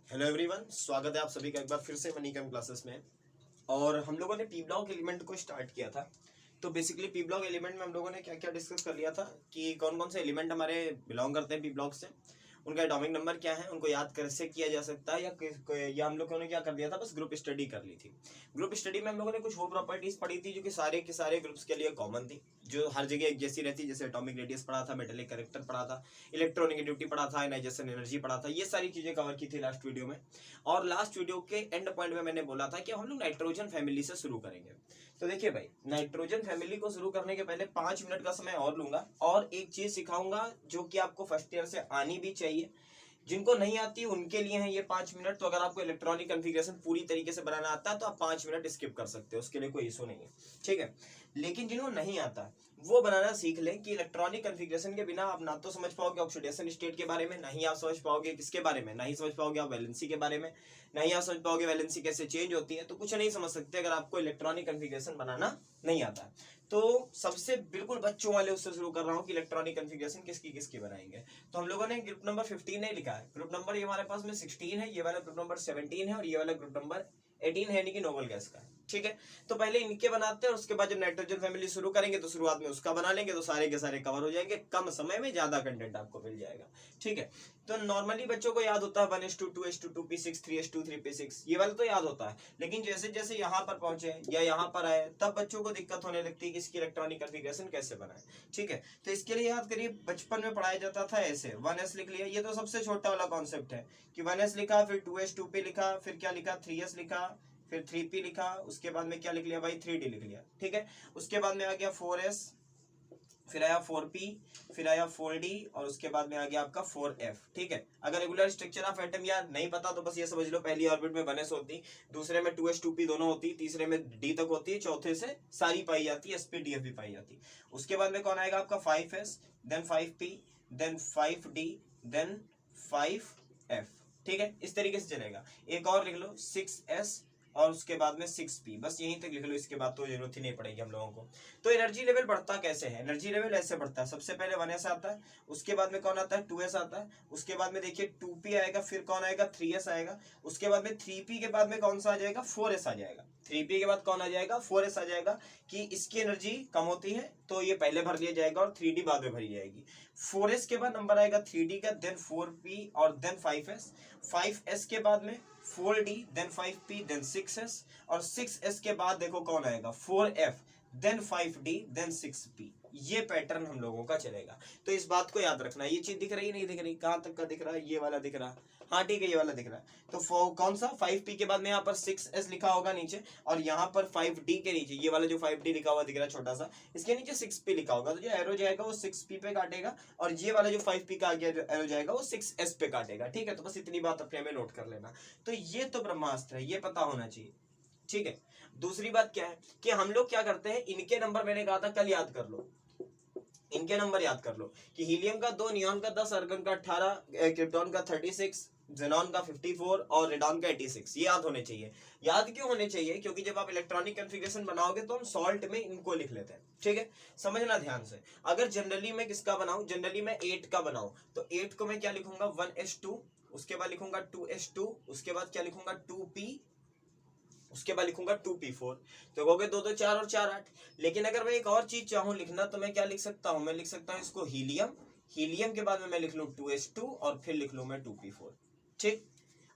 Hello everyone, स्वागत है आप सभी का एक बार फिर से मनी कम क्लासेस में। और हम लोगों ने पी ब्लॉक एलिमेंट को स्टार्ट किया था। तो बेसिकली पी ब्लॉक एलिमेंट में हम लोगों ने क्या क्या डिस्कस कर लिया था कि कौन कौन से एलिमेंट हमारे बिलोंग करते हैं पी ब्लॉक से, उनका एटॉमिक नंबर क्या है, उनको याद कैसे किया जा सकता है, या हम लोगों ने क्या कर लिया था, बस ग्रुप स्टडी कर ली थी। ग्रुप स्टडी में हम लोगों ने कुछ वो प्रॉपर्टीज पढ़ी थी जो कि सारे के सारे ग्रुप्स के लिए कॉमन थी, जो हर जगह एक जैसी रहती, जैसे एटॉमिक रेडियस पढ़ा था, मेटेलिक कैरेक्टर पढ़ा था, इलेक्ट्रोनेगेटिविटी पढ़ा था, आयनाइजेशन एनर्जी पढ़ा था, ये सारी चीजें कवर की थी लास्ट वीडियो में। और लास्ट वीडियो के एंड पॉइंट में मैंने बोला था कि हम लोग नाइट्रोजन फैमिली से शुरू करेंगे। तो देखिए भाई, नाइट्रोजन फैमिली को शुरू करने के पहले 5 मिनट का समय और लूंगा और एक चीज सिखाऊंगा जो कि आपको फर्स्ट ईयर से आनी भी चाहिए। जिनको नहीं आती उनके लिए है ये 5 मिनट। तो अगर आपको इलेक्ट्रॉनिक कॉन्फ़िगरेशन पूरी तरीके से बनाना आता है तो आप 5 मिनट स्किप कर सकते हो, उसके लिए कोई इशू नहीं है, ठीक है। लेकिन जिनको नहीं आता वो बनाना सीख लें कि इलेक्ट्रॉनिक कॉन्फ़िगरेशन के बिना आप ना तो समझ पाओगे ऑक्सीडेशन स्टेट के बारे में, नहीं आप समझ पाओगे किसके बारे में, नहीं समझ पाओगे आप वैलेंसी के बारे में, नहीं आप समझ पाओगे वैलेंसी कैसे चेंज होती है। तो कुछ नहीं समझ सकते अगर आपको इलेक्ट्रॉनिक कॉन्फ़िगरेशन बनाना नहीं आता। तो सबसे बिल्कुल बच्चों वाले उससे शुरू कर रहा हूँ कि इलेक्ट्रॉनिक कॉन्फ़िगरेशन किसकी किसकी बनाएंगे। तो हम लोगों ने ग्रुप नंबर 15 नहीं लिखा है, ग्रुप नंबर ये हमारे पास में 16 है, ये वाला ग्रुप नंबर 17 है और ये वाला ग्रुप नंबर 18 है, यानी कि नोबल गैस का, ठीक है। तो पहले इनके बनाते हैं और उसके बाद जब नाइट्रोजन फैमिली शुरू करेंगे तो शुरुआत में उसका बना लेंगे, तो सारे के सारे कवर हो जाएंगे, कम समय में ज्यादा कंटेंट आपको मिल जाएगा, ठीक है। तो नॉर्मली बच्चों को याद होता है 1s2 2s2 2p6 3s2 3p6, ये वाला तो याद होता है। लेकिन जैसे जैसे यहाँ पर पहुंचे या यहाँ पर आए तब बच्चों को दिक्कत होने लगती है कि इसकी इलेक्ट्रॉनिक कॉन्फ़िगरेशन कैसे बनाए, ठीक है। तो इसके लिए याद करिए, बचपन में पढ़ाया जाता था ऐसे 1s लिख लिया, ये तो सबसे छोटा वाला कॉन्सेप्ट है कि 1s लिखा, फिर 2s 2p लिखा, फिर क्या लिखा 3s लिखा, फिर 3p लिखा, उसके बाद में क्या लिख लिया भाई 3d लिख लिया, ठीक है। उसके बाद में आ गया 4s, फिर आया 4p, फिर आया 4d और उसके बाद में आ गया आपका 4f, ठीक है। अगर रेगुलर स्ट्रक्चर ऑफ एटम यार नहीं पता तो बस ये समझ लो पहली ऑर्बिट में 1s होती, दूसरे में 2s 2p दोनों होती, तीसरे में d तक होती है, चौथे से सारी पाई जाती है, sp df भी पाई जाती। उसके बाद में कौन आएगा आपका 5s, then 5p, then 5d, then 5f, ठीक है। इस तरीके से चलेगा। एक और लिख लो 6s और उसके बाद में 6p, बस यहीं तक लिख लो, इसके बाद तो जरूरत ही नहीं पड़ेगी हम लोगों को। तो एनर्जी लेवल बढ़ता कैसे है, एनर्जी लेवल ऐसे बढ़ता है, सबसे पहले 1s आता है, उसके बाद में कौन आता है 2s आता है, उसके बाद में देखिए 2p आएगा, फिर कौन आएगा 3s आएगा, उसके बाद में 3p के बाद में कौन सा आ जाएगा 4s आ जाएगा, 3p के बाद कौन आ जाएगा 4s आ जाएगा। कि इसकी एनर्जी कम होती है तो ये पहले भर लिया जाएगा और 3d बाद में भरी जाएगी। 4s के बाद नंबर आएगा 3d का, देन 4p और देन 5s, 5s के बाद में 4d, then 5p, then 6s और 6s के बाद देखो कौन आएगा 4f, then 5d, then 6p। ये पैटर्न हम लोगों का चलेगा। तो इस बात को याद रखना। ये चीज दिख रही नहीं दिख रही, कहां तक का दिख रहा है, ये वाला दिख रहा, हाँ ठीक है ये वाला दिख रहा है। तो कौन सा 5p के बाद में यहाँ पर 6s लिखा होगा नीचे, और यहाँ पर 5d के नीचे ये वाला जो 5d लिखा हुआ दिख रहा है छोटा सा, इसके नीचे 6p लिखा होगा, तो जो एरो जाएगा वो 6p पे काटेगा और ये वाला जो 5p का आगे एरो जाएगा वो 6s पे काटेगा, ठीक है। तो बस इतनी बात अपने में नोट कर लेना। तो ये तो ब्रह्मास्त्र है, ये पता होना चाहिए, ठीक है। दूसरी बात क्या है कि हम लोग क्या करते हैं, इनके नंबर मैंने कहा था कल याद कर लो, इनके नंबर याद कर लो कि हीलियम का 2, नियॉन का 10, आर्गन का 18, क्रिप्टॉन का 36, जेनॉन का 54 और रेडॉन का 86, ये याद होने चाहिए। याद क्यों होने चाहिए, क्योंकि जब आप इलेक्ट्रॉनिक कॉन्फ़िगरेशन बनाओगे तो हम सॉल्ट में इनको लिख लेते हैं, ठीक है। समझना ध्यान से। अगर जनरली मैं किसका बनाऊं, जनरली मैं 8 का बनाऊं तो 8 को मैं क्या लिखूंगा 1s2, उसके बाद लिखूंगा 2s2, उसके बाद क्या लिखूंगा 2p, उसके बाद लिखूंगा 2p4। तो कहोगे 2 2 4 और 4 8। लेकिन अगर मैं एक और चीज चाहूं लिखना तो मैं क्या लिख सकता हूं, मैं लिख सकता हूं इसको हीलियम, हीलियम के बाद में मैं लिख लूं 2s2 और फिर लिख लूं मैं 2p4, ठीक।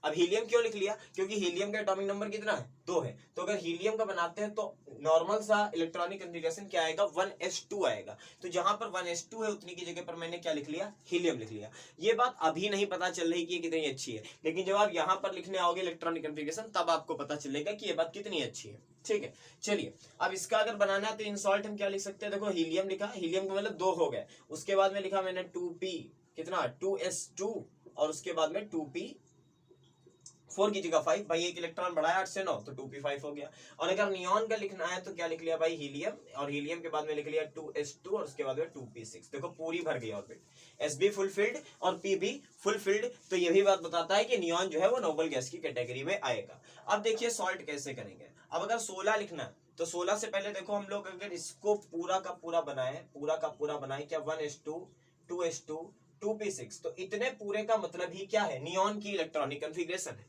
अब हीलियम क्यों लिख लिया, क्योंकि हीलियम का एटॉमिक नंबर कितना है 2 है। तो अगर हीलियम का बनाते हैं तो नॉर्मल सा इलेक्ट्रॉनिक कॉन्फ़िगरेशन क्या आएगा 1s2 आएगा। तो जहां पर 1s2 है उतनी की जगह पर मैंने क्या लिख लिया हीलियम लिख लिया। ये बात अभी नहीं पता चल रही कि ये कितनी अच्छी है, लेकिन जब आप यहां पर लिखने आओगे इलेक्ट्रॉनिक कॉन्फ़िगरेशन तब आपको पता चलेगा कि ये बात कितनी अच्छी है, ठीक है। चलिए अब इसका अगर बनाना है तो इन सॉल्ट हम क्या लिख सकते हैं, देखो हीलियम लिखा, हीलियम का मतलब 2 हो गए, उसके बाद में लिखा मैंने 2p, कितना 2s2 और उसके बाद में 2p4 की जगह 5, भाई एक इलेक्ट्रॉन बढ़ाया 8 से 9 तो 2p5 हो गया। और अगर नियॉन का लिखना है तो क्या लिख लिया भाई हीलियम, और हीलियम के बाद में लिख लिया 2s2 और उसके बाद में 2p6। देखो पूरी भर गई ऑर्बिट, s भी फुलफिल्ड और p भी फुलफिल्ड। तो ये भी बात बताता है कि नियॉन जो है वो नोबल गैस की कैटेगरी में आएगा। अब देखिए सॉल्ट कैसे करेंगे। अब अगर 16 लिखना है तो 16 से पहले देखो हम लोग अगर इसको पूरा का पूरा बनाए, पूरा का पूरा बनाए क्या 1s2 2s2 2p6, तो इतने पूरे का मतलब ही क्या है, नियॉन की इलेक्ट्रॉनिक कॉन्फ़िगरेशन है।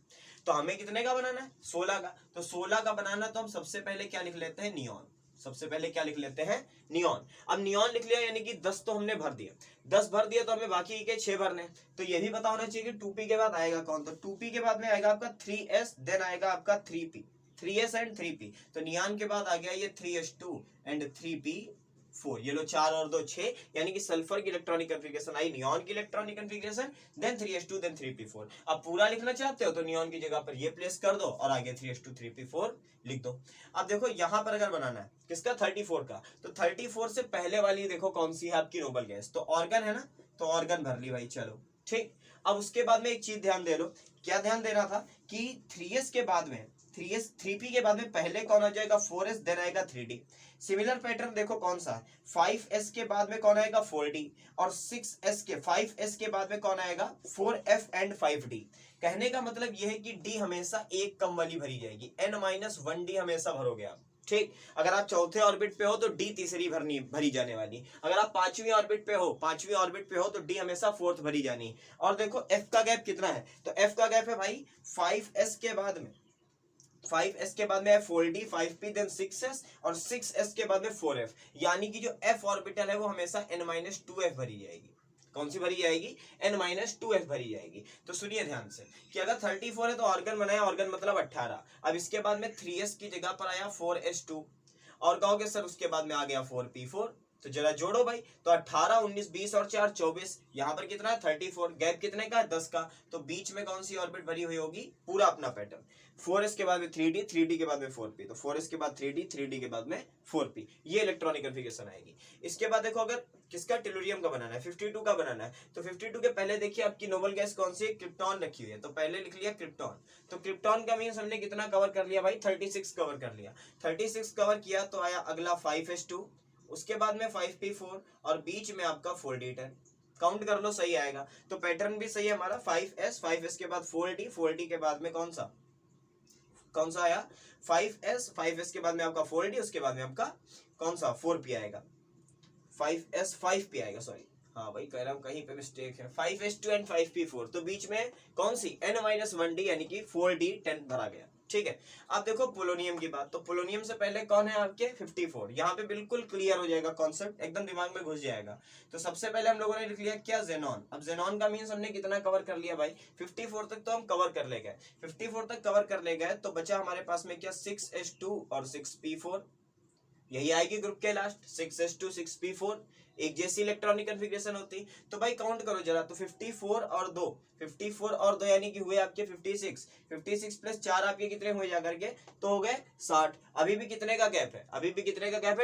तो हमें कितने का बनाना है, 16 का। तो 16 का बनाना तो हम सबसे पहले क्या लिख लेते हैं, नियॉन। सबसे पहले क्या लिख लेते हैं, नियॉन। अब नियॉन लिख लिया यानी कि 10 तो हमने भर दिया, 10 भर दिया तो हमें बाकी के 6 भरने। तो ये भी पता होना चाहिए कि 2p के बाद आएगा कौन, तो 2p के बाद में आएगा आपका 3s, देन आएगा आपका 3p, 3s एंड 3p। तो नियॉन के बाद आ गया ये 3s2 एंड 3p4, ये लो 4 और 2 6, यानी कि सल्फर की इलेक्ट्रॉनिक कॉन्फ़िगरेशन आई, नियॉन की electronic configuration, then 3s2 then 3p4। अब पूरा लिखना चाहते हो तो नियॉन की जगह पर ये प्लेस कर दो और आगे 3s2 3p4 लिख दो। अब देखो यहां पर अगर बनाना है किसका, 34 का, तो 34 से पहले वाली देखो कौन सी है आपकी, नोबल गैस, तो ऑर्गन है ना, तो ऑर्गन भर ली भाई, चलो ठीक। अब उसके बाद में एक चीज ध्यान दे लो, क्या ध्यान देना था कि 3s के बाद में 3p के बाद में पहले कौन आ जाएगा, 4s, देन आएगा 3d। सिमिलर पैटर्न देखो कौन सा है, 5s के बाद में कौन आएगा, 4d, और 5s के बाद में कौन आएगा, 4f एंड 5d। कहने का मतलब यह है कि d हमेशा एक कम वाली भरी जाएगी, n-1d हमेशा भरोगे आप, ठीक। अगर आप चौथे ऑर्बिट पे हो तो डी तीसरी भरी जाने वाली, अगर आप पांचवी ऑर्बिट पे हो तो डी हमेशा फोर्थ भरी जानी। और देखो एफ का गैप कितना है, तो एफ का गैप है भाई 5s के बाद में, 5s के बाद में है 4d, 5p, देन 6s, और 6s के बाद में 4f, यानी कि जो f ऑर्बिटल है वो हमेशा n-2f भरी जाएगी। कौन सी भरी जाएगी, n-2f भरी जाएगी। तो सुनिए ध्यान से कि अगर 34 है तो ऑर्गन बनाया, ऑर्गन मतलब 18। अब इसके बाद में 3s की जगह पर आया 4s2, और कहोगे सर उसके बाद में आ गया 4p4, तो जरा जोड़ो भाई, तो 18 19 20 और 4 24, यहाँ पर कितना है 34, गैप कितने का है 10 का, तो बीच में कौन सी ऑर्बिट भरी हुई होगी, पूरा अपना पैटर्न। 4s के बाद में 3d, 3d के बाद में 4p, तो 4s के बाद 3d, 3d के बाद में 4p, ये इलेक्ट्रॉनिक कॉन्फ़िगरेशन आएगी। इसके बाद देखो अगर किसका, टेलुरियम का बनाना है, 52 का बनाना है, तो 52 के पहले देखिए आपकी नोबल गैस कौन सी है, क्रिप्टॉन रखी हुई है, तो पहले लिख लिया क्रिप्टॉन। तो क्रिप्टॉन का मीन्स हमने कितना कवर कर लिया भाई, 36 कवर कर लिया। 36 कवर किया तो आया अगला 5s2, उसके बाद में 5p4, और बीच में आपका 4d10, काउंट कर लो सही आएगा। तो पैटर्न भी सही है हमारा, 5s के बाद 4d, 4d के बाद में कौन सा आया 5s, 5s के बाद में आपका 4d, उसके बाद में आपका कौन सा 4p आएगा, 5s 5p आएगा, सॉरी हाँ भाई कह रहा हूँ कहीं पे मिस्टेक है, 5s2 एंड 5p4, तो बीच में कौन सी n-1d यानी कि 4d10 भरा गया, ठीक है। अब देखो पोलोनियम की बात, तो पोलोनियम से पहले कौन है आपके 54, यहाँ पे बिल्कुल क्लियर हो जाएगा कॉन्सेप्ट, एकदम दिमाग में घुस जाएगा। तो सबसे पहले हम लोगों ने लिख लिया क्या, जेनॉन। अब जेनॉन का मीन्स हमने कितना कवर कर लिया भाई, 54 तक तो हम कवर कर ले गए, 54 तक कवर कर ले गए, तो बचा हमारे पास में क्या 6s2 और 6p4, यही आएगी ग्रुप के लास्ट, 6s2 6p4, एक जैसी इलेक्ट्रॉनिक कॉन्फ़िगरेशन होती। तो भाई काउंट करो जरा, तो 54 और 2 यानी कि हुए आपके 56, 56 प्लस 4 आपके कितने हुए जाकर के, तो हो गए 60। अभी भी कितने का गैप है,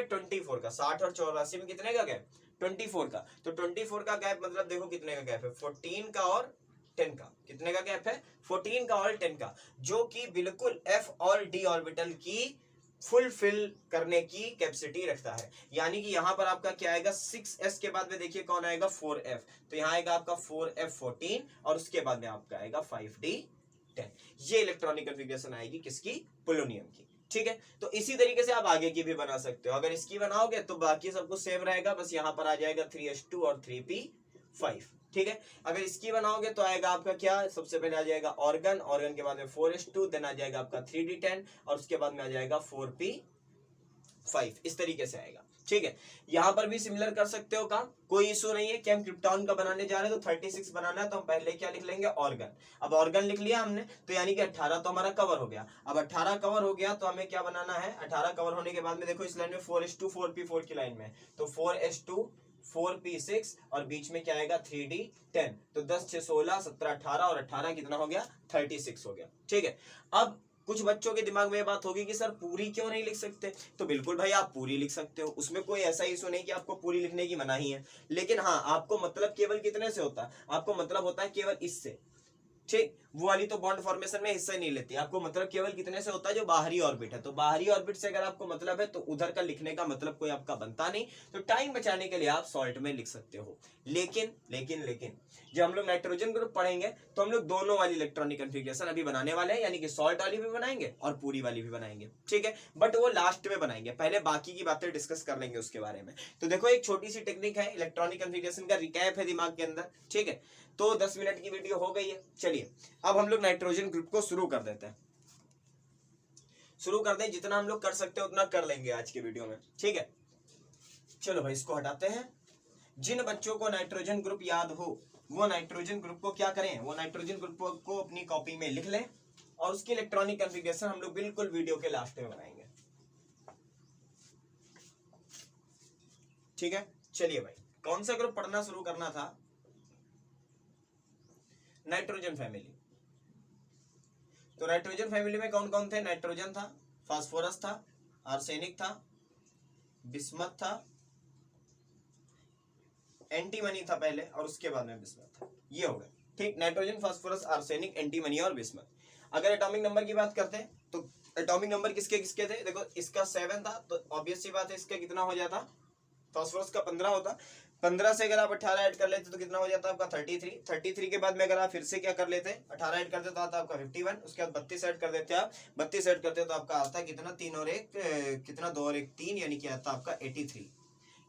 24 का, 60 और 84 में कितने का गैप, 24 का। तो 24 का गैप मतलब देखो कितने का गैप है, 14 का और 10 का, कितने का गैप है, 14 का और 10 का, जो कि बिल्कुल f और d ऑर्बिटल की फुलफिल करने की कैपेसिटी रखता है। यानी कि यहाँ पर आपका क्या आएगा, 6s के बाद में देखिए कौन आएगा 4f, तो यहाँ आएगा आपका 4f14, और उसके बाद में आपका आएगा 5d10। ये इलेक्ट्रॉनिक कॉन्फ़िगरेशन आएगी किसकी, पोलोनियम की, ठीक है। तो इसी तरीके से आप आगे की भी बना सकते हो, अगर इसकी बनाओगे तो बाकी सब कुछ सेम रहेगा, बस यहाँ पर आ जाएगा 3s2 और 3p5, ठीक है। अगर इसकी बनाओगे तो आएगा आपका क्या, सबसे पहले आ जाएगा ऑर्गन, ऑर्गन के बाद में 4s2, देन आ जाएगा आपका 3d10, और उसके बाद में आ जाएगा 4p5, इस तरीके से आएगा, ठीक है। यहाँ पर भी सिमिलर कर सकते हो काम, कोई इशू नहीं है कि हम क्रिप्टॉन का बनाने जा रहे हैं तो 36 बनाना है, तो हम पहले क्या लिख लेंगे, ऑर्गन। अब ऑर्गन लिख लिया हमने, तो यानी कि 18 तो हमारा कवर हो गया। अब 18 कवर हो गया तो हमें क्या बनाना है, 18 कवर होने के बाद में देखो इस लाइन में 4s2 4p4 की लाइन में, तो 4s2 4p6, और बीच में क्या आएगा 3d10, तो 10 6 16 17 18, और 18 कितना हो गया 36 हो गया, ठीक है। अब कुछ बच्चों के दिमाग में ये बात होगी कि सर पूरी क्यों नहीं लिख सकते, तो बिल्कुल भाई आप पूरी लिख सकते हो, उसमें कोई ऐसा इशू नहीं कि आपको पूरी लिखने की मनाही है, लेकिन हाँ आपको मतलब केवल कितने से होता है, आपको मतलब होता है केवल इससे, ठीक, वो वाली तो बॉन्ड फॉर्मेशन में हिस्सा नहीं लेती। आपको मतलब केवल कितने से होता है, जो बाहरी ऑर्बिट है। तो बाहरी ऑर्बिट से अगर आपको मतलब है तो उधर का लिखने का मतलब कोई आपका बनता नहीं, तो टाइम बचाने के लिए आप सॉल्ट में लिख सकते हो। लेकिन लेकिन लेकिन जब हम लोग नाइट्रोजन ग्रुप पढ़ेंगे तो हम लोग दोनों वाली इलेक्ट्रॉनिक कन्फिग्रेशन अभी बनाने वाले हैं, यानी कि सॉल्ट वाली भी बनाएंगे और पूरी वाली भी बनाएंगे, ठीक है। बट वो लास्ट में बनाएंगे, पहले बाकी की बातें डिस्कस कर लेंगे उसके बारे में। तो देखो एक छोटी सी टेक्निक है, इलेक्ट्रॉनिक कन्फिग्रेशन का रिकैप है दिमाग के अंदर, ठीक है। तो 10 मिनट की वीडियो हो गई है। चलिए अब हम लोग नाइट्रोजन ग्रुप को शुरू कर देते हैं। शुरू कर दें, जितना हम लोग कर सकते हैं उतना कर लेंगे आज के वीडियो में, ठीक है। चलो भाई इसको हटाते हैं। जिन बच्चों को नाइट्रोजन ग्रुप याद हो वो नाइट्रोजन ग्रुप को क्या करें, वो नाइट्रोजन ग्रुप को अपनी कॉपी में लिख लें और उसकी इलेक्ट्रॉनिक कन्फिग्रेशन हम लोग बिल्कुल वीडियो के लास्ट में बनाएंगे, ठीक है। चलिए भाई, कौन सा ग्रुप पढ़ना शुरू करना था, नाइट्रोजन फैमिली। तो नाइट्रोजन फैमिली में कौन कौन थे, नाइट्रोजन था, फास्फोरस था, आर्सेनिक था, बिस्मथ था, एंटीमनी था पहले और उसके बाद में बिस्मथ था, ये हो गए, ठीक। नाइट्रोजन, फास्फोरस, आर्सेनिक, एंटीमनी और बिस्मथ। अगर एटॉमिक नंबर की बात करते हैं तो एटॉमिक नंबर किसके किसके थे, देखो इसका 7 था, तो ऑब्वियस सी बात है इसका कितना हो जाता, फास्फोरस का 15 होता। 15 से अगर आप 18 ऐड कर लेते तो कितना हो जाता आपका 33। 33 के बाद में अगर आप फिर से क्या कर लेते, 18 ऐड करते तो आता आपका 51। उसके बाद 32 ऐड कर देते आप, 32 ऐड करते तो आपका आता कितना, 3 और 1 कितना, 2 और 1 3, यानी कि आता आपका 83।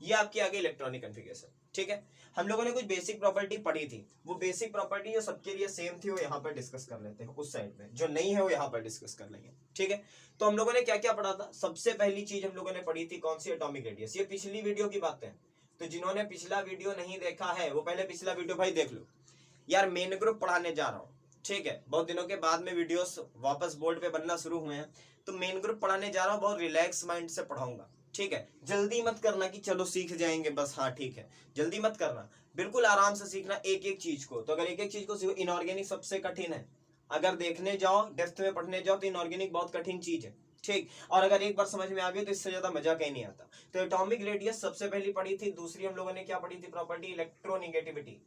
ये आपकी आगे इलेक्ट्रॉनिक कन्फिग्रेशन, ठीक है। हम लोगों ने कुछ बेसिक प्रॉपर्टी पढ़ी थी, वो बेसिक प्रॉपर्टी जो सबके लिए सेम थी वो यहाँ पर डिस्कस कर लेते हैं, उस साइड में जो नहीं है वो यहाँ पर डिस्कस कर लेंगे, ठीक है। तो हम लोगों ने क्या क्या पढ़ा था, सबसे पहली चीज हम लोगों ने पढ़ी थी कौन सी, एटॉमिक रेडियस। ये पिछली वीडियो की बात है, तो जिन्होंने पिछला वीडियो नहीं देखा है वो पहले पिछला वीडियो भाई देख लो। यार मेन ग्रुप पढ़ाने जा रहा हूँ, ठीक है, बहुत दिनों के बाद में वीडियोस वापस बोर्ड पे बनना शुरू हुए हैं, तो मेन ग्रुप पढ़ाने जा रहा हूँ, बहुत रिलैक्स माइंड से पढ़ाऊंगा, ठीक है। जल्दी मत करना कि चलो सीख जाएंगे बस, हाँ ठीक है, जल्दी मत करना, बिल्कुल आराम से सीखना एक एक चीज को। तो अगर एक एक चीज को सीखो, इनऑर्गेनिक सबसे कठिन है, अगर देखने जाओ डेप्थ में पढ़ने जाओ तो इनऑर्गेनिक बहुत कठिन चीज है, ठीक। और अगर एक बार समझ में आ गई तो इससे ज्यादा मजा कहीं नहीं आता। तो एटॉमिक रेडियस सबसे पहली पढ़ी थी। दूसरी हम लोगों ने क्या पढ़ी थी, प्रॉपर्टी इलेक्ट्रोनिगेटिविटी,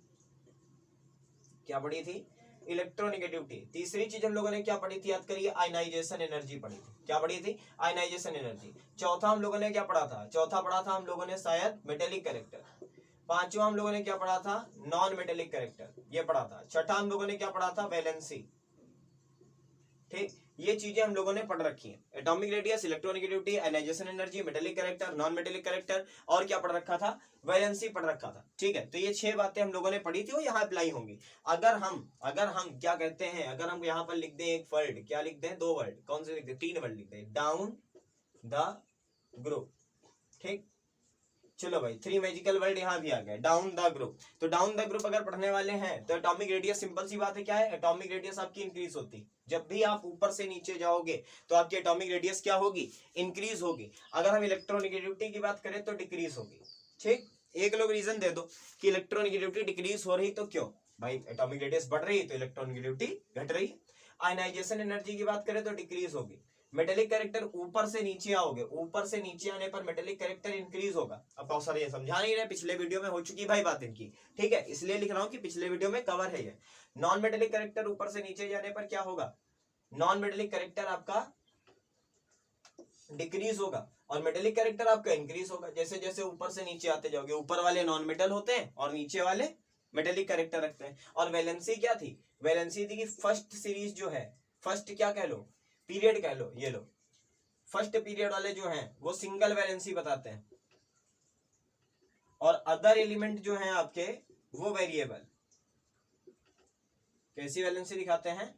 क्या पढ़ी थी, इलेक्ट्रोनिगेटिविटी। तीसरी चीज हम लोगों ने क्या पढ़ी थी, याद करिए, आयनाइजेशन एनर्जी पढ़ी थी। क्या पढ़ी थी, आयनाइजेशन एनर्जी। चौथा हम लोगों ने क्या पढ़ा था, चौथा पढ़ा था हम लोगों ने शायद मेटेलिक कैरेक्टर। पांचवा हम लोगों ने क्या पढ़ा था, नॉन मेटेलिक कैरेक्टर, ये पढ़ा था। छठा हम लोगों ने क्या पढ़ा था, वैलेंसी, ठीक। ये चीजें हम लोगों ने पढ़ रखी हैं, atomic radius, electronegativity, ionisation energy, metallic character, non metallic character, और क्या पढ़ रखा था, वैलेंसी पढ़ रखा था, ठीक है। तो ये 6 बातें हम लोगों ने पढ़ी थी, वो यहाँ अप्लाई होंगी। अगर हम क्या कहते हैं, अगर हम यहाँ पर लिख दें एक वर्ड, क्या लिख दें, 2 वर्ड, कौन से लिख दें, 3 वर्ड लिख दें, डाउन द ग्रुप, ठीक। चलो भाई 3 मैजिकल वर्ड यहाँ भी आ गए, डाउन द ग्रुप। तो डाउन द ग्रुप अगर पढ़ने वाले हैं तो एटॉमिक रेडियस, सिंपल सी बात है, क्या है, एटॉमिक रेडियस आपकी इंक्रीज होती। जब भी आप ऊपर से नीचे जाओगे तो आपकी एटॉमिक रेडियस क्या होगी, इंक्रीज होगी। अगर हम इलेक्ट्रोनिगेटिविटी की बात करें तो डिक्रीज होगी, ठीक। एक लोग रीजन दे दो कि इलेक्ट्रोनिगेटिविटी डिक्रीज हो रही तो क्यों, भाई एटॉमिक रेडियस बढ़ रही है तो इलेक्ट्रोनिगेटिविटी घट रही है। आयनाइजेशन एनर्जी की बात करें तो डिक्रीज होगी। मेटेलिक कैरेक्टर, ऊपर से नीचे आओगे, ऊपर से नीचे आने पर मेटेलिक कैरेक्टर इंक्रीज होगा। अब बहुत सारे ये समझा नहीं रहे, पिछले वीडियो में हो चुकी भाई बात इनकी, ठीक है, इसलिए लिख रहा हूं कि पिछले वीडियो में कवर है ये। नॉन मेटेलिक कैरेक्टर ऊपर से नीचे जाने पर क्या होगा, नॉन मेटेलिक कैरेक्टर आपका डिक्रीज होगा और मेटेलिक कैरेक्टर आपका इंक्रीज होगा। जैसे जैसे ऊपर से नीचे आते जाओगे, ऊपर वाले नॉन मेटल होते हैं और नीचे वाले मेटेलिक कैरेक्टर रखते हैं। और वैलेंसी क्या थी, वैलेंसी थी कि फर्स्ट सीरीज जो है, फर्स्ट क्या कह लो, पीरियड कह लो, ये लो, फर्स्ट पीरियड वाले जो हैं वो सिंगल वैलेंसी बताते हैं और अदर एलिमेंट जो हैं आपके वो वेरिएबल। कैसी वैलेंसी दिखाते हैं,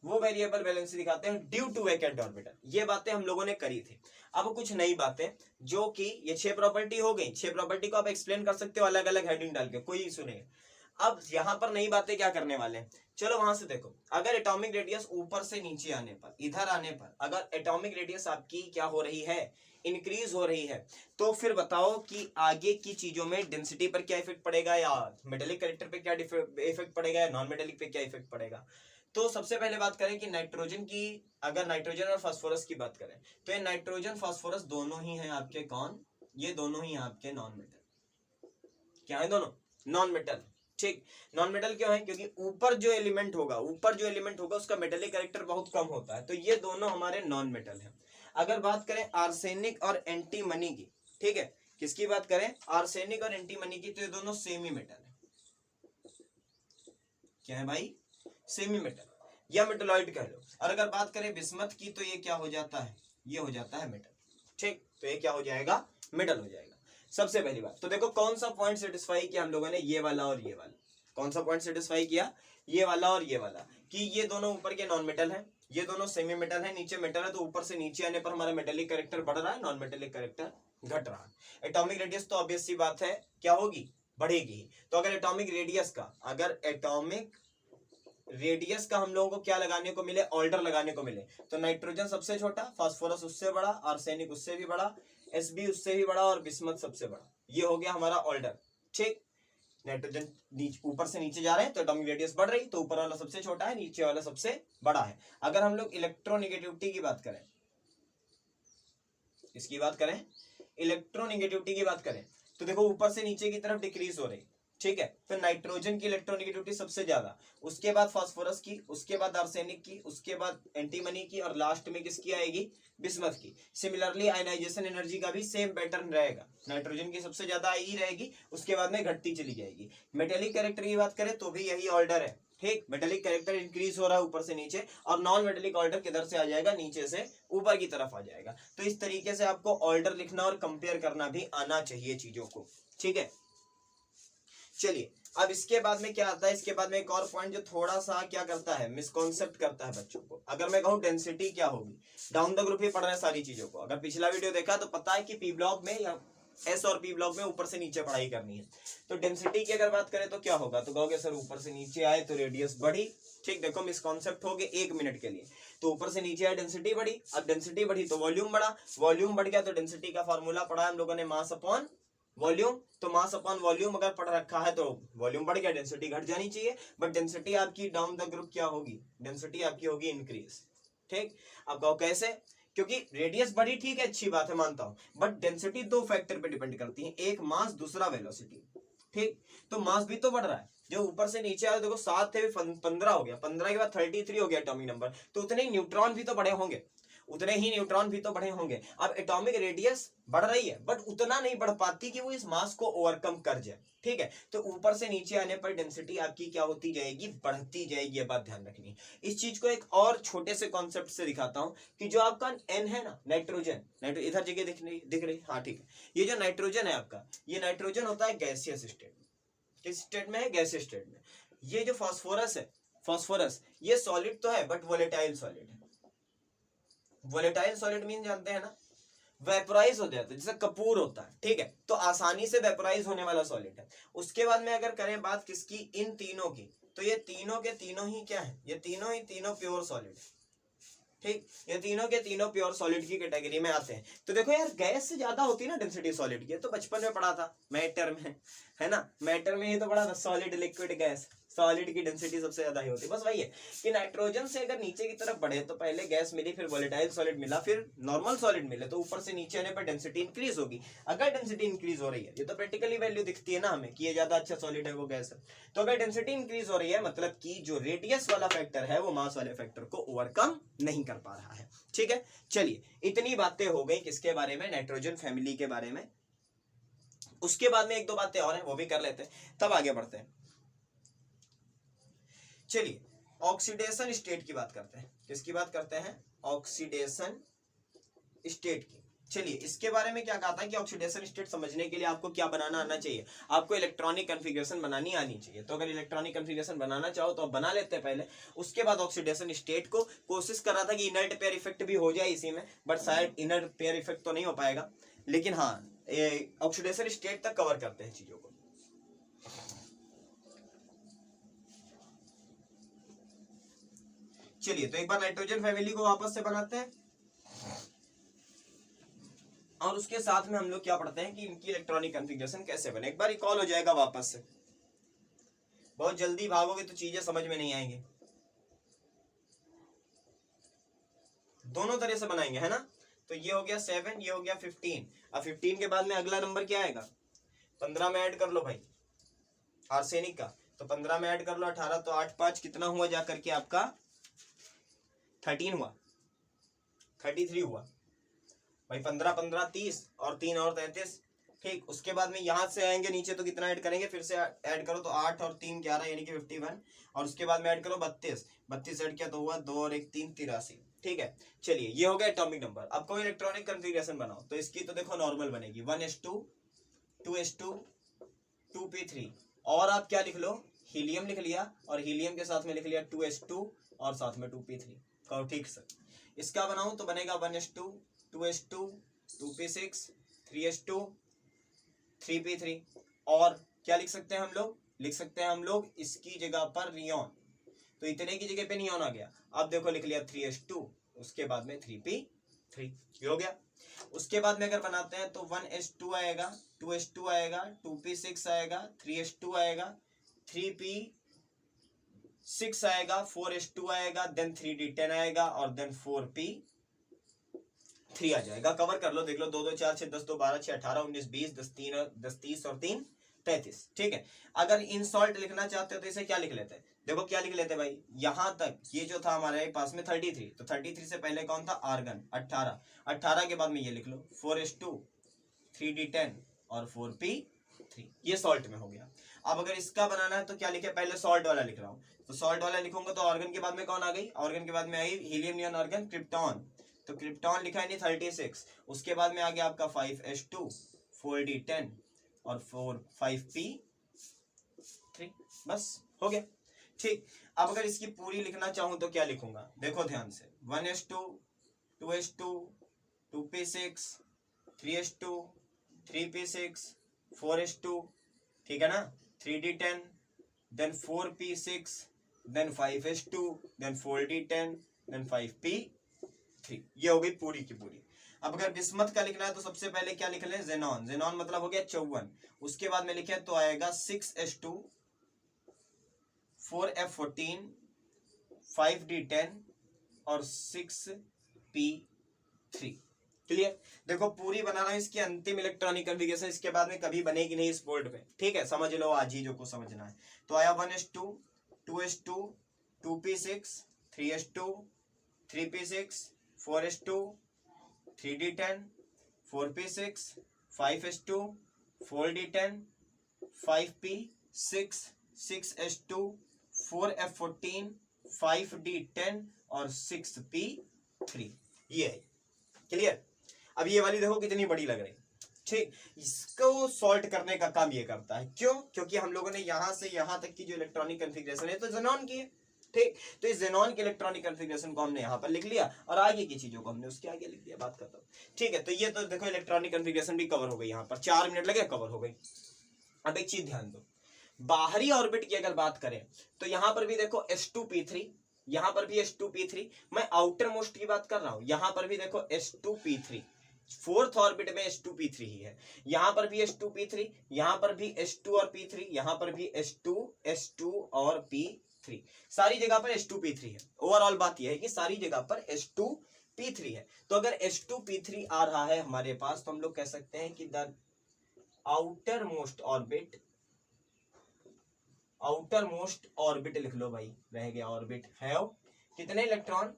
वो वेरिएबल वैलेंसी दिखाते हैं ड्यू टू वैकेंट ऑर्बिटल। ये बातें हम लोगों ने करी थी। अब कुछ नई बातें, जो कि ये 6 प्रॉपर्टी हो गई, 6 प्रॉपर्टी को आप एक्सप्लेन कर सकते हो अलग अलग हेडिंग डाल के, कोई इशू नहीं। अब यहां पर नई बातें क्या करने वाले हैं, चलो वहां से देखो। अगर एटॉमिक रेडियस ऊपर से नीचे आने पर, इधर आने पर, अगर एटॉमिक रेडियस आपकी क्या हो रही है, इंक्रीज हो रही है, तो फिर बताओ कि आगे की चीजों में डेंसिटी पर क्या इफेक्ट पड़ेगा, या मेटेलिक कैरेक्टर पे क्या इफेक्ट पड़ेगा, या नॉन मेटेलिक पे क्या इफेक्ट पड़ेगा। तो सबसे पहले बात करें कि नाइट्रोजन की, अगर नाइट्रोजन और फास्फोरस की बात करें तो ये नाइट्रोजन फास्फोरस दोनों ही हैं आपके कौन, ये दोनों ही आपके नॉन मेटल। क्या है दोनों, नॉन मेटल, ठीक। नॉन मेटल क्यों है? क्योंकि ऊपर जो एलिमेंट होगा उसका मेटेलिक कैरेक्टर बहुत कम होता है, तो ये दोनों हमारे नॉन मेटल हैं। अगर बात करें आर्सेनिक और एंटीमनी की, ठीक है, किसकी बात करें? आर्सेनिक और एंटीमनी की, तो ये दोनों सेमी मेटल है। क्या है भाई? सेमी मेटल या मेटलॉइड कह लो। और अगर बात करें बिस्मथ की, तो ये क्या हो जाता है? ये हो जाता है मेटल। ठीक, तो ये क्या हो जाएगा? मेटल हो जाएगा। सबसे पहली बात तो देखो कौन सा पॉइंट सेटिस्फाई किया हम लोगों ने, ये वाला और ये वाला। कौन सा पॉइंट सेटिस्फाई किया? ये वाला और ये वाला, कि ये दोनों ऊपर के नॉन मेटल है, ये दोनों सेमी मेटल है, नीचे मेटल है, तो ऊपर से नीचे आने पर हमारा मेटेलिक कैरेक्टर बढ़ रहा है, नॉन मेटेलिक कैरेक्टर घट रहा है। एटॉमिक रेडियस तो ऑब्वियस सी बात है क्या होगी? बढ़ेगी। तो अगर एटॉमिक रेडियस का हम लोगों को क्या लगाने को मिले? ऑर्डर लगाने को मिले, तो नाइट्रोजन सबसे छोटा, फास्फोरस उससे बड़ा, आर्सेनिक उससे भी बड़ा, एसबी उससे भी बड़ा और बिस्मथ सबसे बड़ा। ये हो गया हमारा ऑर्डर। ठीक, नाइट्रोजन ऊपर से नीचे जा रहे हैं तो एटॉमिक रेडियस बढ़ रही, तो ऊपर वाला सबसे छोटा है, नीचे वाला सबसे बड़ा है। अगर हम लोग इलेक्ट्रोनेगेटिविटी की बात करें, इसकी बात करें, इलेक्ट्रोनेगेटिविटी की बात करें, तो देखो ऊपर से नीचे की तरफ डिक्रीज हो रही, ठीक है। फिर नाइट्रोजन की इलेक्ट्रोनेगेटिविटी सबसे ज्यादा, उसके बाद फास्फोरस की, उसके बाद आर्सेनिक की, उसके बाद एंटीमनी की, और लास्ट में किसकी आएगी? बिस्मथ की। सिमिलरली आयनाइजेशन एनर्जी का भी सेम पैटर्न रहेगा, नाइट्रोजन की सबसे ज्यादा आई रहेगी, उसके बाद में घटती चली जाएगी। मेटेलिक कैरेक्टर की बात करें तो भी यही ऑर्डर है। ठीक, मेटेलिक कैरेक्टर इंक्रीज हो रहा है ऊपर से नीचे, और नॉन मेटेलिक ऑर्डर किधर से आ जाएगा? नीचे से ऊपर की तरफ आ जाएगा। तो इस तरीके से आपको ऑर्डर लिखना और कंपेयर करना भी आना चाहिए चीजों को, ठीक है। चलिए, अब इसके बाद में क्या आता है? इसके बाद में एक और पॉइंट जो थोड़ा सा क्या करता है, मिसकॉन्सेप्ट करता है बच्चों को। अगर मैं कहूँ डेंसिटी क्या होगी, डाउन द ग्रुप ही पढ़ रहे हैं सारी चीजों को। अगर पिछला वीडियो देखा तो पता है कि पी ब्लॉक में या एस और पी ब्लॉक में ऊपर से नीचे पढ़ाई करनी है। तो डेंसिटी की अगर बात करें तो क्या होगा? तो कहोगे सर ऊपर से नीचे आए तो रेडियस बढ़ी। ठीक, देखो मिसकॉन्सेप्ट हो गए 1 मिनट के लिए। तो ऊपर से नीचे आए डेंसिटी बढ़ी, अब डेंसिटी बढ़ी तो वॉल्यूम बढ़ा, वॉल्यूम बढ़ गया तो डेंसिटी का फॉर्मूला पढ़ा है हम लोगों ने, मास अपॉन वॉल्यूम। तो मास अपॉन वॉल्यूम अगर पढ़ रखा है तो वॉल्यूम बढ़ गया, डेंसिटी घट जानी चाहिए। बट डेंसिटी आपकी डाउन द ग्रुप क्या होगी? डेंसिटी आपकी होगी इंक्रीज। ठीक, अब कहो कैसे? क्योंकि रेडियस बढ़ी, ठीक है, अच्छी बात है, मानता हूं, बट डेंसिटी 2 फैक्टर पे डिपेंड करती है, एक मास, दूसरा वेलोसिटी। ठीक, तो मास भी तो बढ़ रहा है। जो ऊपर से नीचे आया, देखो 7 थे 15 हो गया, 15 के बाद 33 हो गया एटॉमिक नंबर, तो उतने ही न्यूट्रॉन भी तो बढ़े होंगे, उतने ही न्यूट्रॉन भी तो बढ़े होंगे। अब एटॉमिक रेडियस बढ़ रही है बट उतना नहीं बढ़ पाती कि वो इस मास को ओवरकम कर जाए, ठीक है। तो ऊपर से नीचे आने पर डेंसिटी आपकी क्या होती जाएगी? बढ़ती जाएगी। ये बात ध्यान रखनी। इस चीज को एक और छोटे से कॉन्सेप्ट से दिखाता हूं कि जो आपका एन है ना, नाइट्रोजन, इधर जगह दिख रही, हाँ ठीक है। ये जो नाइट्रोजन है आपका, ये नाइट्रोजन होता है गैसियस स्टेट में। किस स्टेट में है? गैसियस स्टेट में। ये जो फास्फोरस है, फास्फोरस ये सॉलिड तो है बट वोलेटाइल सॉलिड है। वोलेटाइल सॉलिड मीन जानते हैं ना, वेपोराइज हो जाता है, जैसे कपूर होता है, ठीक है। तो आसानी से वेपोराइज होने वाला सॉलिड है। उसके बाद में अगर करें बात किसकी? इन तीनों की, तो ये तीनों के तीनों ही क्या है? ये तीनों ही तीनों प्योर सॉलिड है। ठीक, ये तीनों के तीनों प्योर सॉलिड की कैटेगरी में आते हैं। तो देखो यार, गैस से ज्यादा होती है ना डेंसिटी सॉलिड की, तो बचपन में पढ़ा था मैटर में, है ना, मैटर में ही तो पढ़ा था, सॉलिड लिक्विड गैस, सॉलिड की डेंसिटी सबसे ज्यादा ही होती है। बस वही है कि नाइट्रोजन से अगर नीचे की तरफ बढ़े तो पहले गैस मिली, फिर वोलेटाइल सॉलिड मिला, फिर नॉर्मल सॉलिड मिले, तो ऊपर से नीचे आने पर डेंसिटी इंक्रीज होगी। अगर डेंसिटी इंक्रीज हो रही है, ये तो प्रैक्टिकली वैल्यू दिखती है ना हमें कि ये ज्यादा अच्छा सॉलिड है, वो गैस है। तो अगर डेंसिटी इंक्रीज हो रही है, मतलब कि जो रेडियस वाला फैक्टर है वो मास वाले फैक्टर को ओवरकम नहीं कर पा रहा है, ठीक है। चलिए, इतनी बातें हो गई किसके बारे में? नाइट्रोजन फैमिली के बारे में। उसके बाद में एक दो बातें और हैं, वो भी कर लेते हैं, तब आगे बढ़ते हैं। चलिए, ऑक्सीडेशन स्टेट की बात करते हैं। किसकी बात करते हैं? ऑक्सीडेशन स्टेट की। चलिए, इसके बारे में क्या कहा था कि ऑक्सीडेशन स्टेट समझने के लिए आपको क्या बनाना आना चाहिए? आपको इलेक्ट्रॉनिक कन्फिगरेशन बनानी आनी चाहिए। तो अगर इलेक्ट्रॉनिक कन्फिगरेशन बनाना चाहो तो आप बना लेते हैं पहले, उसके बाद ऑक्सीडेशन स्टेट को कोशिश कर रहा था कि इनर्ट पेयर इफेक्ट भी हो जाए इसी में, बट शायद इनर्ट पेयर इफेक्ट तो नहीं हो पाएगा, लेकिन हाँ ऑक्सीडेशन स्टेट तक कवर करते हैं चीजों को। चलिए, तो एक बार नाइट्रोजन फैमिली को वापस से बनाते हैं, और उसके साथ में हम लोग क्या पढ़ते हैं कि इनकी इलेक्ट्रॉनिक कॉन्फ़िगरेशन कैसे बने। एक बार रिकॉल हो जाएगा वापस से, बहुत जल्दी भागोगे तो चीजें समझ में नहीं आएंगी। दोनों तरह से बनाएंगे, है ना। तो ये हो गया 7, ये हो गया 15। अब 15 के बाद में अगला नंबर क्या आएगा? 15 में ऐड कर लो भाई आर्सेनिक का, तो 15 में ऐड कर लो 18, तो 8 5 कितना हुआ जा करके आपका 13 हुआ, 33 हुआ भाई। 15 15 30 और 3 और 33। ठीक, उसके बाद में यहाँ से आएंगे नीचे तो कितना ऐड करेंगे, फिर से ऐड करो तो 8 और 3 11 यानी कि 51, और उसके बाद में ऐड करो 32, 32 ऐड किया तो हुआ 2 और 1 3 83। ठीक है, चलिए ये हो गया एटॉमिक नंबर। अब कोई इलेक्ट्रॉनिक कॉन्फ़िगरेशन बनाओ, तो इसकी तो देखो नॉर्मल बनेगी 1s2 2s2 2p3, और आप क्या लिख लो, हीलियम लिख लिया, और हीलियम के साथ में लिख लिया 2s2 और साथ में 2p3। कहो ठीक सर। इसका बनाऊं तो बनेगा 1s2 2s2 2p6 3s2 3p3, और क्या लिख सकते हैं हम लोग, लिख सकते हैं हम लोग इसकी जगह पर नियॉन, तो इतने की जगह पे नियॉन आ गया। अब देखो लिख लिया 3s2, उसके बाद में 3p3, ये हो गया। उसके बाद में अगर बनाते हैं तो 1s2 आएगा, 2s2 आएगा, 2p6 आएगा, 3s2 आएगा, 3p6 आएगा, 4s2 आएगा, देन 3d10 आएगा, और देन 4p3 आ जाएगा। कवर कर लो, देख लो 2 2 4 6 10 2 12 6 18 19 20 10 3 10 30 और 3 33। ठीक है, अगर इंसॉल्ट लिखना चाहते हो तो इसे क्या लिख लेते हैं, देखो क्या लिख लेते भाई, यहां तक ये जो था हमारे पास में 33, तो 33 से पहले कौन था, आर्गन 18, 18 के बाद में ये लिख लो 4s2 3d10 और 4p3, ये सॉल्ट में हो गया। अब अगर इसका बनाना है तो क्या लिखे, पहले सॉल्ट वाला लिख रहा हूं, तो सॉल्ट वाला लिखूंगा तो ऑर्गन के बाद में कौन आ गई, ऑर्गन के बाद में आई हीलियम नियॉन आर्गन क्रिप्टॉन, तो क्रिप्टॉन लिखा है नहीं 36, उसके बाद में आ गया आपका 5s2 4d10 और 5p3, बस हो गया। ठीक, अब अगर इसकी पूरी लिखना चाहूं तो क्या लिखूंगा, देखो ध्यान से 1s2 2s2 2p6 3s2 3p6 4s2, ठीक है ना, 3d10 then 4p6 then 5s2 then 4d10 then 5p3, ये हो गई पूरी की पूरी। अब अगर बिस्मथ का लिखना है तो सबसे पहले क्या लिख लें, जेनॉन, जेनॉन मतलब हो गया 54, उसके बाद में लिखे तो आएगा 6s2 4f14 5d10 और 6p3। क्लियर, देखो पूरी बना रहा है इसकी अंतिम इलेक्ट्रॉनिक कॉन्फ़िगरेशन, इसके बाद में कभी बनेगी नहीं इस बोर्ड पे। ठीक है, समझ लो आज ही जो को समझना है। तो आया 1s2 2s2 2p6 3s2 3p6 4s2 3d10 4p6 5s2 4d10 5p6 6s2 4f14 5d10 और 6p3, ये है। क्लियर, अब ये वाली देखो कितनी बड़ी लग रही। ठीक, इसको सॉल्ट करने का काम ये करता है, क्यों, क्योंकि हम लोगों ने यहां से यहां तक की जो इलेक्ट्रॉनिक कॉन्फ़िगरेशन है तो जेनॉन की है। ठीक, तो इस जेनॉन के इलेक्ट्रॉनिक कॉन्फ़िगरेशन को हमने यहाँ पर लिख लिया, और आगे की चीजों को हमने उसके आगे लिख दिया, बात करता हूँ। ठीक है, तो ये तो देखो इलेक्ट्रॉनिक कॉन्फ़िगरेशन भी कवर हो गई, यहाँ पर 4 मिनट लगे कवर हो गई। अब एक चीज ध्यान दो, बाहरी ऑर्बिट की अगर बात करें तो यहां पर भी देखो s2p3, यहां पर भी s2p3, मैं आउटर मोस्ट की बात कर रहा हूं, यहां पर भी देखो s2p3, फोर्थ ऑर्बिट में s2p3 ही है, यहां पर भी s2p3, यहां पर भी s2 और p3, यहां पर भी s2 और p3, सारी जगह पर s2p3 है। ओवरऑल बात यह है कि सारी जगह पर s2p3 है। तो अगर s2p3 आ रहा है हमारे पास तो हम लोग कह सकते हैं कि the outer most orbit, outer most orbit लिख लो भाई, रह गया ऑर्बिट, हैव कितने इलेक्ट्रॉन,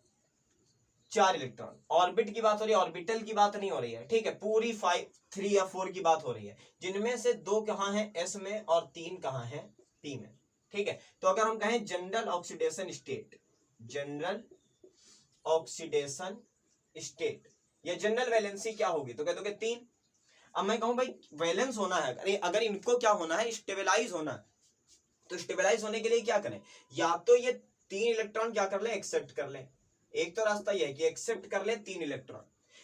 4 इलेक्ट्रॉन। ऑर्बिट की बात हो रही है, ऑर्बिटल की बात नहीं हो रही है। ठीक है, पूरी 5 3 या 4 की बात हो रही है, जिनमें से 2 कहां हैं, एस में, और 3 कहां हैं, पी में। ठीक है, तो अगर हम कहें general oxidation state, general oxidation state या जनरल वैलेंसी क्या होगी, तो कह दोगे 3। अब मैं कहूं भाई वैलेंस होना है, अगर इनको क्या होना है, स्टेबलाइज होना है, तो स्टेबलाइज होने के लिए क्या करें, या तो ये 3 इलेक्ट्रॉन क्या कर ले, एक्सेप्ट कर ले। एक तो रास्ता यह है कि एक्सेप्ट कर ले 3 इलेक्ट्रॉन,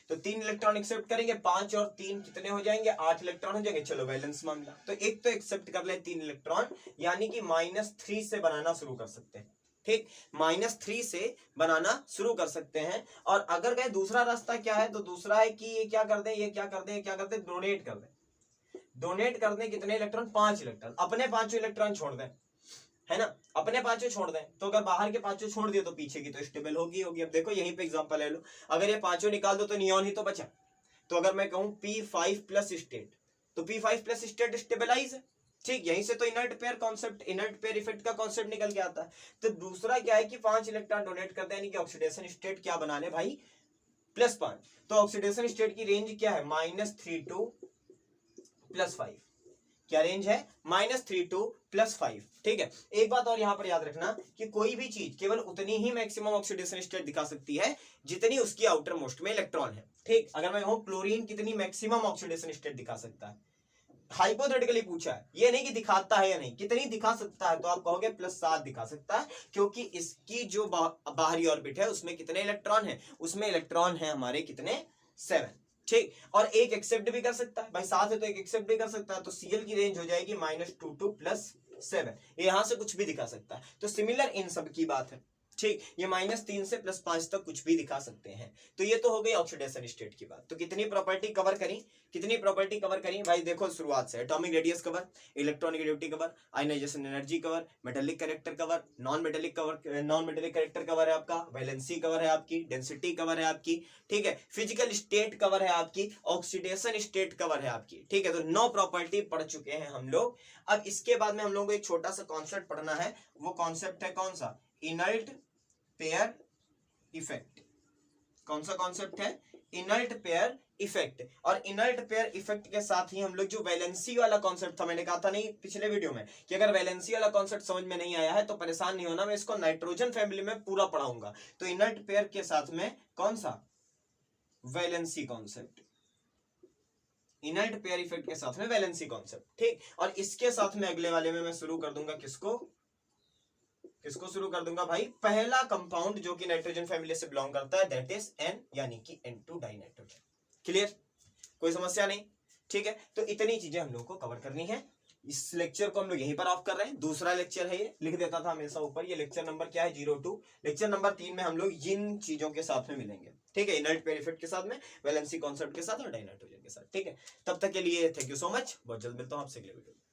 तो 3 इलेक्ट्रॉन एक्सेप्ट करेंगे, 5 और 3 कितने हो जाएंगे, 8 इलेक्ट्रॉन हो जाएंगे। चलो वैलेंस मामला, तो एक तो एक्सेप्ट कर ले 3 इलेक्ट्रॉन, यानी कि -3 से बनाना शुरू कर सकते हैं। ठीक, -3 से बनाना शुरू कर सकते हैं। और अगर कहें दूसरा रास्ता क्या है, तो दूसरा है कि ये क्या कर दे, ये क्या कर दे, क्या कर दे, डोनेट कर दे। डोनेट कर दें कितने इलेक्ट्रॉन, 5 इलेक्ट्रॉन, अपने 5 इलेक्ट्रॉन छोड़ दें, है ना, अपने 5 छोड़ दें। तो अगर बाहर के 5 छोड़ दिए तो पीछे की तो स्टेबल होगी। अब देखो यहीं पे एग्जांपल ले लो, अगर ये 5 निकाल दो तो नियॉन ही तो बचा। तो अगर मैं कहूं P5 प्लस स्टेट, तो P5 प्लस स्टेट स्टेबलाइज है। ठीक, यहीं से तो inert pair concept, inert pair effect का कॉन्सेप्ट निकल के आता है। तो दूसरा क्या है कि 5 इलेक्ट्रॉन डोनेट करते हैं, यानी कि ऑक्सीडेशन स्टेट क्या बना ले भाई, +5। तो ऑक्सीडेशन स्टेट की रेंज क्या है, -3 टू +5। क्या रेंज है, -3 टू +5। ठीक है, एक बात और यहां पर याद रखना कि कोई भी चीज केवल उतनी ही मैक्सिमम ऑक्सीडेशन स्टेट दिखा सकती है जितनी उसकी आउटर मोस्ट में इलेक्ट्रॉन है। ठीक, अगर मैं कहूं क्लोरीन कितनी मैक्सिमम ऑक्सीडेशन स्टेट दिखा सकता है, हाइपोथेटिकली पूछा है, ये नहीं कि दिखाता है या नहीं, कितनी दिखा सकता है, तो आप कहोगे +7 दिखा सकता है, क्योंकि इसकी जो बाहरी ऑर्बिट है उसमें कितने इलेक्ट्रॉन है, उसमें इलेक्ट्रॉन है हमारे कितने, 7। ठीक, और एक एक्सेप्ट भी कर सकता है भाई, 7 है तो एक एक्सेप्ट भी कर सकता है, तो Cl की रेंज हो जाएगी -2 टू +7। यहां से कुछ भी दिखा सकता है, तो सिमिलर इन सब की बात है। ठीक, ये -3 से +5 तक कुछ भी दिखा सकते हैं। तो ये तो हो गई ऑक्सीडेशन स्टेट की बात। तो कितनी प्रॉपर्टी कवर करी, कितनी प्रॉपर्टी कवर करी भाई, देखो शुरुआत से atomic radius cover, electronegativity cover, ionization energy cover, metallic character cover, non metallic cover, non metallic character cover है आपका, वैलेंसी कवर है आपकी, डेंसिटी कवर है आपकी, ठीक है, फिजिकल स्टेट कवर है आपकी, ऑक्सीडेशन स्टेट कवर है आपकी। ठीक है, तो 9 प्रॉपर्टी पढ़ चुके हैं हम लोग। अब इसके बाद में हम लोगों को एक छोटा सा कॉन्सेप्ट पढ़ना है, वो कॉन्सेप्ट है कौन सा, इनर्ट पेयर इफेक्ट। कौन सा कॉन्सेप्ट है, इनर्ट पेयर इफेक्ट। और इनर्ट पेयर इफेक्ट के साथ ही हम लोग जो वैलेंसी वाला कॉन्सेप्ट था, मैंने कहा था नहीं पिछले वीडियो में कि अगर वैलेंसी वाला कॉन्सेप्ट समझ में नहीं आया है तो परेशान नहीं होना, मैं इसको नाइट्रोजन फैमिली में पूरा पढ़ाऊंगा। तो इनर्ट पेयर के साथ में कौन सा, valency concept, inert pair effect के साथ में वैलेंसी कॉन्सेप्ट। ठीक, और इसके साथ में अगले वाले में मैं शुरू कर दूंगा किसको, किसको शुरू कर दूंगा भाई, पहला कंपाउंड जो कि नाइट्रोजन फैमिली से बिलोंग करता है, दैट इज N, यानी कि N2 डाइनाइट्रोजन। क्लियर, कोई समस्या नहीं। ठीक है, तो इतनी चीजें हम लोग को कवर करनी है। इस लेक्चर को हम लोग यहीं पर ऑफ कर रहे हैं, दूसरा लेक्चर है ये, लिख देता था हमेशा ऊपर, ये लेक्चर नंबर क्या है, 02। लेक्चर नंबर 3 में हम लोग इन चीजों के साथ में मिलेंगे। ठीक है, इनर्ट पेयर इफेक्ट के साथ में, वैलेंसी कॉन्सेप्ट के साथ और डाइनाइट्रोजन के साथ। ठीक है, तब तक के लिए थैंक यू सो मच, बहुत जल्द मिलता हूं आपसे अगले वीडियो में।